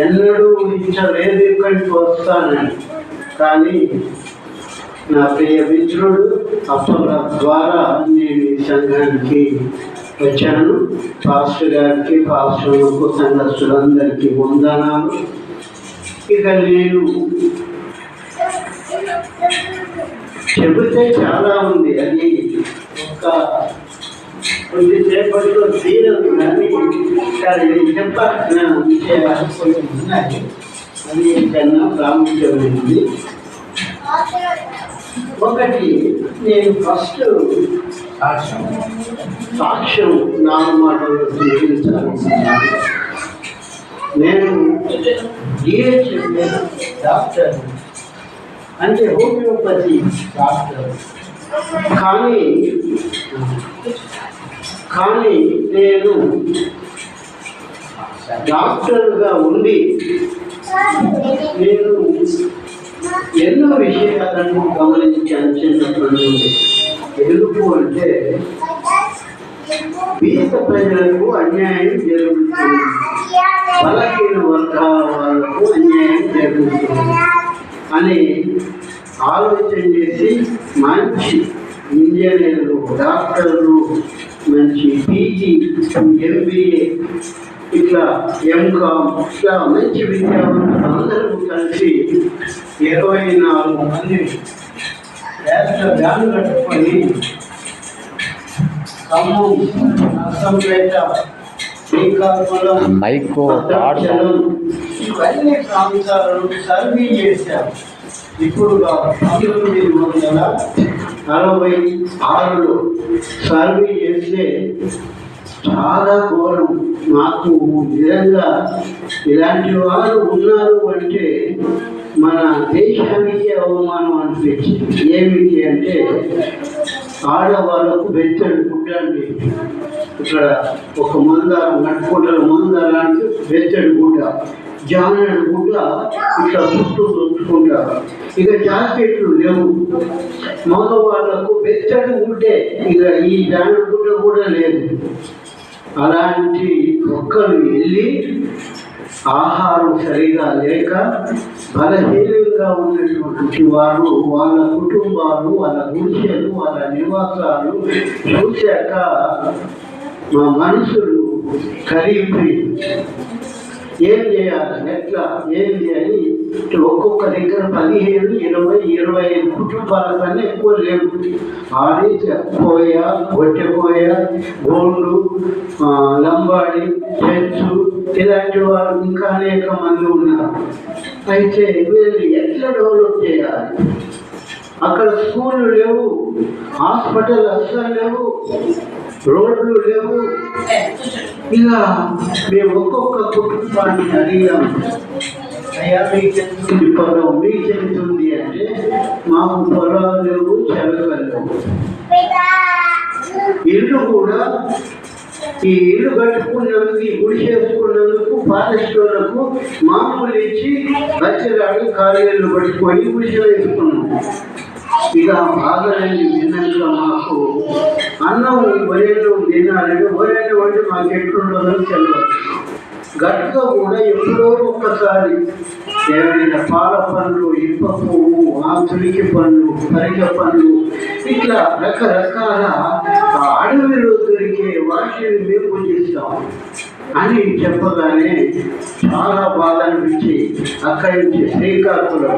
ఎన్నడూ ఊహించలేదు ఇక్కడికి వస్తానని. కానీ నా ప్రియ మిత్రుడు అప్పల ద్వారా నేను ఈ సంఘానికి వచ్చాను. పాస్టర్ గారికి, పాస్టర్లకు, సంఘస్థులందరికీ వందనాలు. ఇక నేను చెబితే చాలా ఉంది, అది ఒక కొద్దిసేపట్లో తీరదు. కానీ చెప్పాల్సిన విషయాలు కొన్ని ఉన్నాయి. అది కన్నా ప్రాముఖ్యమైనది. ఒకటి, నేను ఫస్ట్ సాక్ష్యం 4 మాటలు చూపించాలనుకున్నాను. నేను డిహెచ్ఎంఎస్ డాక్టర్, అంటే హోమియోపతి డాక్టర్. కానీ నేను డాక్టర్గా ఉండి నేను ఎన్నో విషయాలను గమనించాను చిన్నప్పటి నుండి. ఎందుకు అంటే పేద ప్రజలకు అన్యాయం జరుగుతుంది, బలహీన వర్గాల వాళ్ళకు అన్యాయం జరుగుతుంది అని ఆలోచన చేసి మంచి ఇంజనీర్లు, డాక్టర్లు, మంచి పీజీ, ఎంబీఏ, ఇట్లా ఎంకామ్, ఇట్లా మంచి విద్యావంతులు అందరూ కలిసి 24 మంది బ్యాన్ కట్టుకొని ఖమ్మం, నర్సంపేట, శ్రీకాకుళం, ఇవన్నీ ప్రాంతాలను సర్వే చేశారు. ఇప్పుడు 1946లో సర్వే చేస్తే చాలా ఘోరం. నాకు నిజంగా ఇలాంటి వారు ఉన్నారు అంటే మన దేశానికి అవమానం అనిపించింది. ఏమిటి అంటే ఆడవాళ్ళకు బెత్తడి గుడ్డ అండి, ఇక్కడ ఒక మందారం నట్టుకుంటారు, మందారానికి బెత్తడి గుడ్డ, జానడు గుడ్డ ఇట్లా చుట్టూ దొచ్చుకుంటారు. ఇక జాకెట్లు లేవు. మగవాళ్ళకు బెత్తడి గుడ్డే, ఇక ఈ జానడు గుడ్డ కూడా లేదు. అలాంటి ఒక్కరు వెళ్ళి ఆహారం సరిగా లేక బలహీనంగా ఉన్నటువంటి వారు, వాళ్ళ కుటుంబాలు, వాళ్ళ గుడిసెలు, వాళ్ళ నివాసాలు చూశాక మా మనసులు కరిగిపోయింది. ఏం చేయాలి, ఎట్లా, ఏంటి అని ఒక్కొక్క దగ్గర 15, 20, 25 కుటుంబాల కన్నా ఎక్కువ లేవు. ఆడి కోయ, గొట్టెకోయ, గోండు, లంబాడి, చెంచు, ఇలాంటి వారు ఇంకా అనేక మంది ఉన్నారు. అయితే వీళ్ళు ఎట్లా డెవలప్ చేయాలి? అక్కడ స్కూళ్ళు లేవు, హాస్పిటల్ అస్సలు లేవు, రోడ్లు లేవు. ఇలా మేము ఒక్కొక్క కుటుంబాన్ని అడిగాము, అయ్యా మీకు ఎంతుంది పొలం, మీకు ఎంతుంది అంటే మాకు పొలాలు లేవు, చెలకలు లేవు. ఇల్లు కూడా, ఈ ఇల్లు కట్టుకున్నందుకు, ఈ గుడి చేసుకున్నందుకు ఫారెస్ట్ వాళ్ళకు మామూలు ఇచ్చి బచ్చలాడి కాలేజీలు పట్టుకొని గుడిసెలు వేసుకున్నాం. ఇక బాధలన్నీ విన్నాక మాకు అన్నం వరేళ్ళు తినాలంటే వరేళ్ళు అంటే మాకు ఎట్లుండదని తెలియదు. గట్టుగా కూడా ఎప్పుడో ఒక్కసారి ఏమైనా పాల పండ్లు, ఇప్ప పువ్వు, తులికి పండ్లు, పరిగ పండ్లు, ఇట్లా రకరకాల అడవిలో దొరికే వాటిని మేము పూజిస్తాం అని చెప్పగానే చాలా బాధ అనిపించి అక్కడి నుంచి శ్రీకాకుళం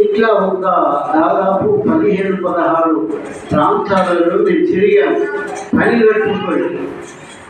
ఇట్లా ఒక దాదాపు 15-16 ప్రాంతాలలో మేము తిరిగాము. పని కట్టుకొని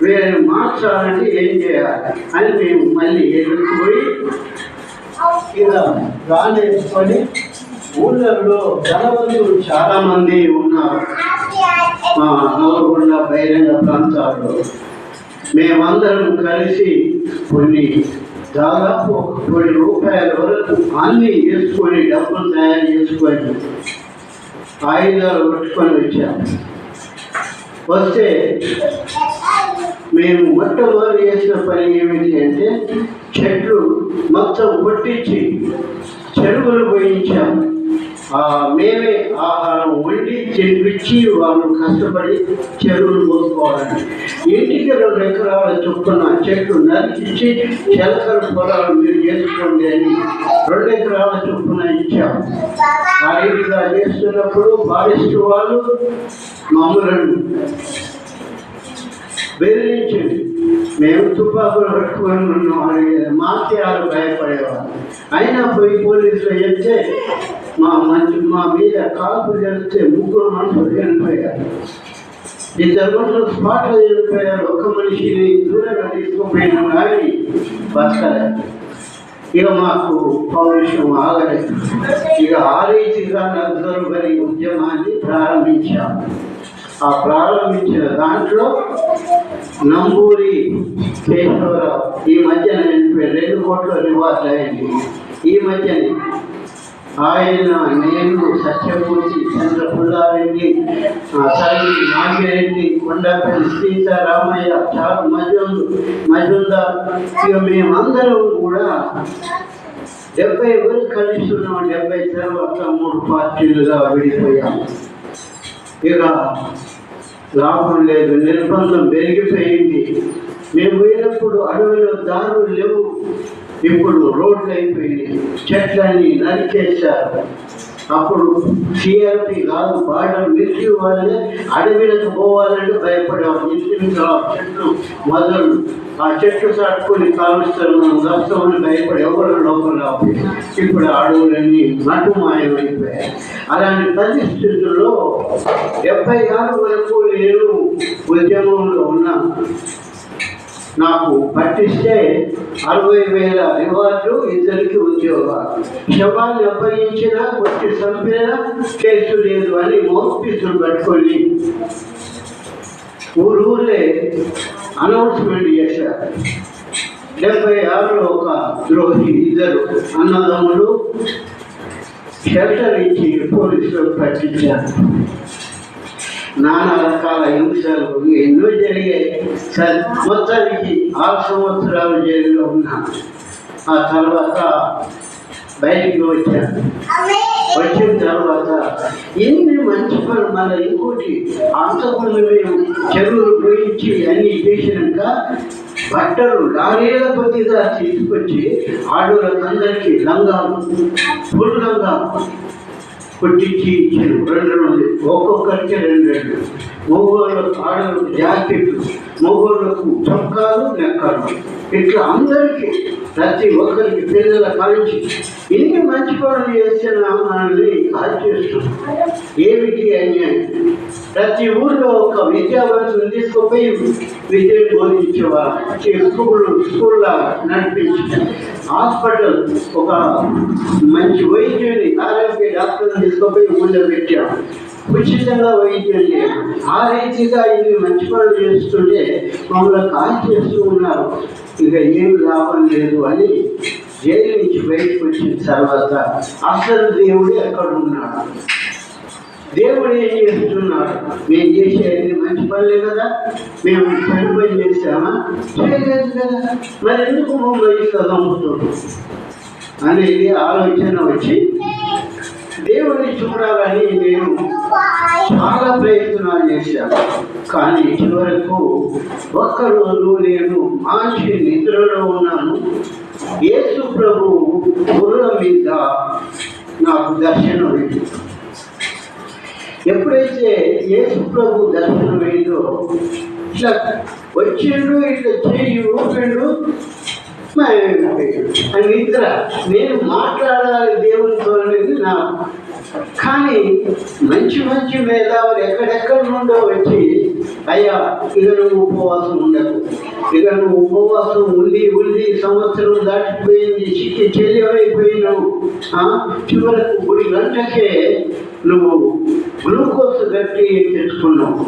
వీళ్ళని మార్చాలంటే ఏం చేయాలి అని మేము మళ్ళీ ఎదుర్కొని ఇలా రానేసుకొని ఊళ్ళల్లో ధనవంతులు చాలామంది ఉన్నారు. మా నల్గొండ, బహిరంగ ప్రాంతాల్లో మేమందరం కలిసి కొన్ని దాదాపు 1 కోటి రూపాయల వరకు అన్నీ వేసుకొని, డబ్బులు తయారు చేసుకొని ఆయుధాలు పట్టుకొని వచ్చాము. వస్తే మేము మొట్టమొదటి చేసిన పని ఏమిటి అంటే చెట్లు మొత్తం కొట్టించి చెరువులు పోయించాము. మేమే ఆహారం వండి తినిపించి వాళ్ళు కష్టపడి చెరువులు పోసుకోవాలని ఇంటికి 2 ఎకరాల చొప్పున చెట్లు నరికించి చిలకల పొలాలు మీరు చేసుకోండి అని 2 ఎకరాల చొప్పున ఇచ్చాము. ఆ రీతిగా చేస్తున్నప్పుడు ఫారెస్ట్ వాళ్ళు మమ్మలను బెదిరించింది. మేము తుపాకులు పట్టుకొని ఉన్నాం అని మాకే వాళ్ళు భయపడేవాళ్ళు. అయినా పోయి పోలీసులు చెప్తే మా మీద కాల్పు జరిగితే 3 మనుషులు చనిపోయారు. 2 మనుషులు స్పాట్లో చనిపోయారు. ఒక మనిషిని దూరంగా తీసుకుపోయినా కానీ బతకలేదు. ఇక మాకు పౌరుషం ఆగలేదు. ఇక ఆ రీతిగా నక్సల్బరీ ఉద్యమాన్ని ప్రారంభించాము. ఆ ప్రారంభించిన దాంట్లో నంబూరి కేశవరావు ఈ మధ్యన 2 కోట్ల రివార్డ్ అయింది. ఈ మధ్యనే ఆయన, నేను, సత్యమూర్తి, చంద్రపుల్లారెడ్డి, సరి నాగిరెడ్డి, కొండపల్లి సీతారామయ్య, చారు మజుందార్, ఇక మేమందరం కూడా 70 వరకు కలిసి ఉన్నాం. 70 తర్వాత 3 పార్టీలుగా విడిపోయాము. ఇక లాభం లేదు, నిర్బంధం పెరిగిపోయింది. మేము పోయినప్పుడు అడవిలో దారులు లేవు, ఇప్పుడు రోడ్లు అయిపోయినాయి, చెట్లన్నీ నరికేశారు. అప్పుడు సిఆర్పి కాదు, బార్డర్ మిలిటరీ వాళ్ళే అడవిలకు పోవాలంటే భయపడేవాళ్ళు. ఇంట్లో చెట్లు మొదలు ఆ చెట్లు తట్టుకొని కాలుస్తారు, మనం దస్తామని భయపడి ఎవరు లోపల రావాలి. ఇప్పుడు అడవులన్నీ నటుమాయమైపోయాయి. అలాంటి పరిస్థితుల్లో 76 వరకు నేను ఉద్యమంలో ఉన్నాను. నాకు పట్టిస్తే 60,000 రివార్డు, 2 ఉద్యోగాలు. శవాన్ని అప్పగించినా కొట్టి చంపినా కేసు లేదు అని మౌత్పీసులు పట్టుకొని ఊళ్ళే అనౌన్స్మెంట్ చేశారు. 76లో ఒక ద్రోహి 2 అన్నదమ్ములు షెల్టర్ ఇచ్చి పోలీసులకు పట్టించారు. నానా రకాల హింసలు ఎన్నో జరిగాయి. మొత్తానికి 6 సంవత్సరాలు జైల్లో ఉన్నాను. ఆ తర్వాత బయటికి వచ్చాను. వచ్చిన తర్వాత ఎన్ని మంచి పనులు, మళ్ళీ ఇంకోటి అంతకుముందు మేము చెరువులు పోయించి అన్నీ చేసినాక బట్టలు లారీల కొద్దిగా తీసుకొచ్చి ఆడోళ్ళందరికీ లంగాలు, ఫుల్ లంగాలు కొట్టించి ఇచ్చాను. 2 ఒక్కొక్కరికి 2 మగవాళ్ళకు ఆడలకు జాకెట్లు, మగవాళ్ళకు చొక్కాలు, నెక్కలు, ఇట్లా అందరికీ ప్రతి ఒక్కరికి పిల్లల కాల్చి ఇన్ని మంచి పనులు చేసిన మనల్ని కాల్ చేస్తున్నాం. ఏమిటి అన్యాయం? ప్రతి ఊళ్ళో ఒక విద్యావంతులు తీసుకుపోయి విద్యను బోధించేవారు. స్కూల్లో నడిపించి హాస్పిటల్ ఒక మంచి వైద్యుని, ఆరోగ్య డాక్టర్ని తీసుకుపోయి ఊళ్ళో పెట్టాము. ఉచితంగా వైద్యం చేయాలి. ఆ రీతిగా ఇవి మంచి పనులు చేస్తుంటే మమ్మల్ని కాల్ చేస్తూ ఉన్నారు. ఇక ఏం లాభం లేదు అని జైలు నుంచి బయటకు వచ్చిన తర్వాత అసలు దేవుడు ఎక్కడ ఉన్నాడు? దేవుడు ఏం చేస్తున్నాడు? మేము చేసేది మంచి పనులే కదా, మేము చెడు పని చేసామా? చేయలేదు కదా, మరి ఎందుకు మమ్మల్ని చదువుతున్నాం అనేది ఆలోచన వచ్చి దేవుడిని చూడాలని నేను చాలా ప్రయత్నాలు చేశాను. కానీ చివరకు ఒక్కరోజు నేను మంచి నిద్రలో ఉన్నాను. యేసు ప్రభు గుర్రం మీద నాకు దర్శనమైంది. ఎప్పుడైతే యేసు ప్రభు దర్శనమైందో ఇట్లా వచ్చిండు, ఇట్లా చేయి ఊపిండు, నిద్ర. నేను మాట్లాడాలి దేవునితో అనేది నాకు. కానీ మంచి మంచి మేధావులు ఎక్కడెక్కడ నుండో వచ్చి, అయ్యా ఇక నువ్వు ఉపవాసం ఉండకు, ఇక నువ్వు ఉపవాసం ఉండి సంవత్సరం దాటిపోయింది, చిక్కి చెల్లివైపోయినావు, చివరకు 3 గంటకే నువ్వు గ్లూకోజ్ గట్టి తెచ్చుకున్నావు,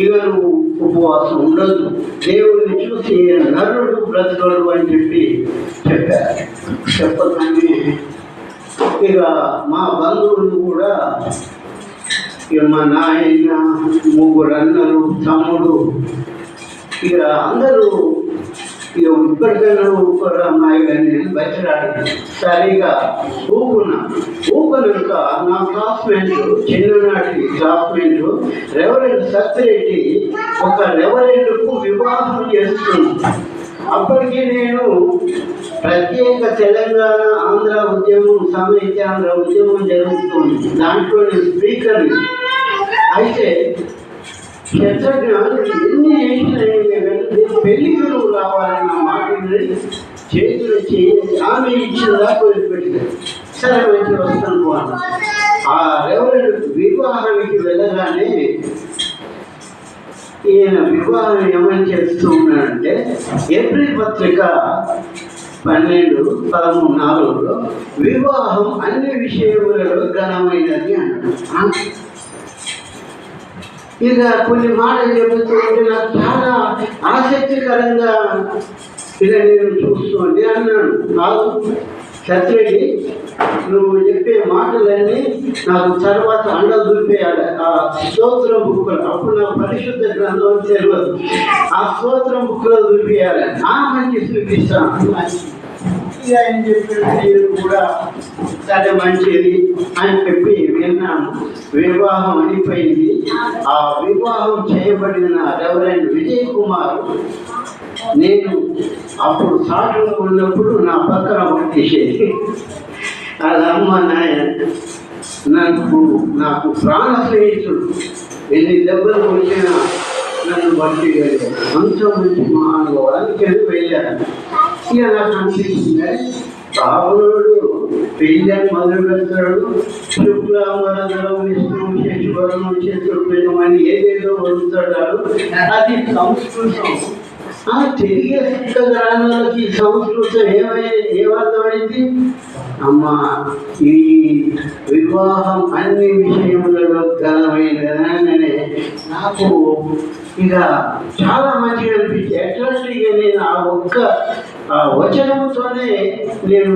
ఇక నువ్వు ఉపవాసం ఉండదు, దేవుడిని చూసి నరుడు బ్రతకడు అని చెప్పారు. చెప్పగానే ఇక మా బంధువులు కూడా, ఇక మా నాయన, 3 అన్నలు, తమ్ముడు, ఇక అందరూ ఇక ఇప్పటికైనా ఊపరు అమ్మాయి కానీ నేను బయటరాడు సరిగా ఊపుకున్నా. కనుక నా క్లాస్మేట్, చిన్ననాటి క్లాస్మేట్ రెవరెండ్ సత్యరెడ్డి ఒక రెవరెండ్కు వివాహం చేస్తుంది. అప్పటికి నేను ప్రత్యేక తెలంగాణ ఆంధ్ర ఉద్యమం, సమైక్యాంధ్ర ఉద్యమం జరుగుతుంది. దాంట్లో నేను స్పీకర్. అయితే క్షత్రజ్ఞానులు ఎన్ని చేసినా పెళ్లికి రావాలన్న మాటని చేతులు చేసి ఆమె ఇచ్చిన దాకా వదిలిపెట్టారు. సరే మంచి వస్తాను అన్న. ఆ రెవరెండ్ వివాహానికి వెళ్ళగానే ఈయన వివాహం ఏమని చేస్తూ ఉన్నాడంటే, ఏప్రిల్ పత్రిక 12/13/4లో వివాహం అన్ని విషయములలో ఘనమైనది అన్నాడు. ఇక కొన్ని మాటలు చెబుతూ ఉంటే నాకు చాలా ఆసక్తికరంగా ఇక నేను చూస్తుంటే అన్నాడు, నాకు సత్యరెడ్డి నువ్వు చెప్పే మాటలన్నీ నాకు తర్వాత అండ చూపేయాలి. ఆ స్తోత్రం బుక్కులు, అప్పుడు నాకు పరిశుద్ధ గ్రంథం తెలియదు, ఆ స్తోత్రం బుక్కులో చూపేయాలి. ఆ మంచి చూపిస్తాను ఆయన చెప్పిన కూడా సరే మంచిది అని చెప్పి విన్నాను. వివాహం అయిపోయింది. ఆ వివాహం చేయబడిన రెవరెండ్ విజయ్ కుమార్ నేను అప్పుడు సాటులో ఉన్నప్పుడు నా పక్కన వచ్చేసేది. అది అమ్మ నాయన నాకు ప్రాణ స్నేహితుడు, ఎన్ని దెబ్బలు వచ్చినా నన్ను బట్టి అంత మంచి మానవానికి వెళ్ళాను. ఇక నాకు అనిపిస్తుంది బాబుడు పెళ్ళని మొదలు పెడతాడు, శుక్లాంబరం విష్ణు శశివరం చతుర్భుజమని ఏదేదో వదులుతాడు. అది సంస్కృతం. తెలియ గ్రామాలకి సంస్కృతం ఏమర్థమైంది? అమ్మా ఈ వివాహం అన్ని విషయములలో ఘనమైనదనగానే నాకు ఇక చాలా మంచిగా అనిపించింది. ఎట్లాంటిగా నేను ఆ ఒక్క వచనంతోనే నేను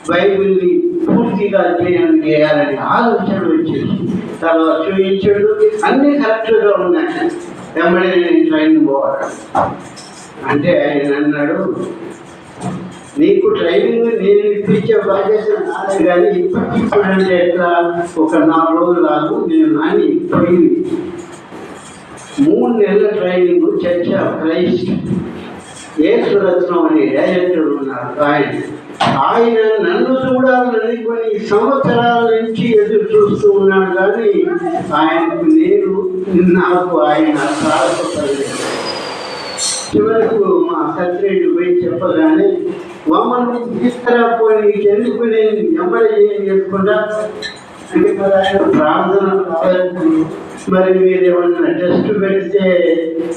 బైబిల్ని పూర్తిగా అధ్యయనం చేయాలని ఆలోచన వచ్చేసి తర్వాత చూపించాడు. అన్నీ కరెక్ట్గా ఉన్నాయి. వెంబడే నేను ట్రైనింగ్ పోవాలి అంటే ఆయన అన్నాడు, నీకు ట్రైనింగ్ నేను ఇప్పించే బాధ్యత నాదే, కానీ ఇప్పుడంటే ఎట్లా ఒక 4 రోజులు ఆగు నేను నాని పోయింది. 3 నెలల training church of Christ Yesuratnam అనే డైరెక్టర్ ఉన్నారు. ఆయన నన్ను చూడాలని కొన్ని సంవత్సరాల నుంచి ఎదురు చూస్తూ ఉన్నాడు, కానీ ఆయనకు నాకు ఆయన సాధపడలేదు. చివరకు మా సత్యరెడ్డి పోయి చెప్పగానే మమ్మల్ని తీసుకురాపోయి నీకెందుకు నేను ఎమ్మడి ఏం చేసుకుంటా అంటే మరి ఆయన ప్రార్థన మరి మీరు ఏమన్నా టెస్ట్ పెడితే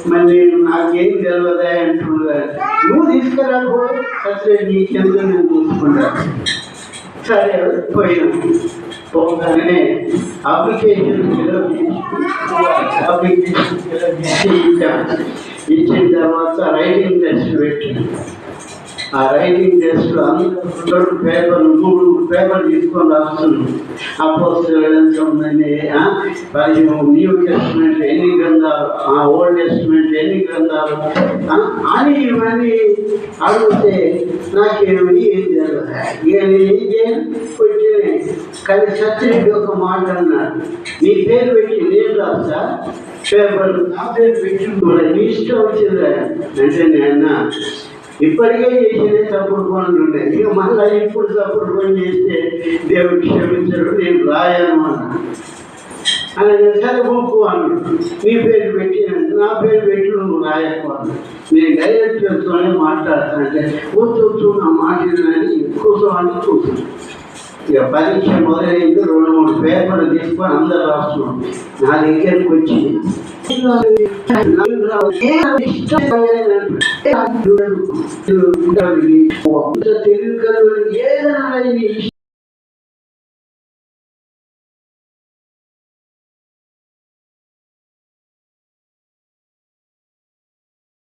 మరి నేను నాకేం తెలియదా అంటున్నారు. నువ్వు తీసుకురాపో సత్యరెడ్డి నీకెందుకు నేను చూసుకుంటాను. సరే పోయినా పోగానే అప్లికేషన్ ఇచ్చిన తర్వాత రైటింగ్ టెస్ట్ పెట్టాను. ఆ రైటింగ్ టెస్ట్లో అందరూ పేపర్లు 3 పేపర్లు తీసుకొని రాస్తున్నాను. అపోస్తలులు ఎంత ఉందని, న్యూ టెస్ట్మెంట్ ఎన్ని గ్రంథాలు, ఓల్డ్ టెస్ట్మెంట్ ఎన్ని గ్రంథాలు అని ఇవన్నీ అడిగితే నాకేమి ఏం తెలియదు. ఇక నేను ఏం చేయను వచ్చినాయి. కానీ సత్యరెడ్డి ఒక మాట అన్నాడు, నీ పేరు పెట్టి నేను రాస్తా పేపర్లు, నా పేరు పెట్టి నీ ఇష్టం వచ్చిందా అంటే నేను ఇప్పటికే చేసేదే తప్పుడు పనులు ఉండేది. ఇక మళ్ళీ ఇప్పుడు తప్పుడు పని చేస్తే దేవుడు క్షమించడు, నేను రాయను అన్నా. అలాగే సరే బుక్కు అన్నాడు, నీ పేరు పెట్టి నా పేరు పెట్టి నువ్వు రాయకు అన్నా. నేను డైరెక్టర్తోనే మాట్లాడతానంటే వద్దు నా మాట కూర్చోమని కూర్చున్నాను. ఇక పరీక్ష మొదలైంది. 2-3 పేపర్లు తీసుకొని అందరు రాస్తున్నాం. నా దగ్గరికి వచ్చి తెలుగు ఏదైనా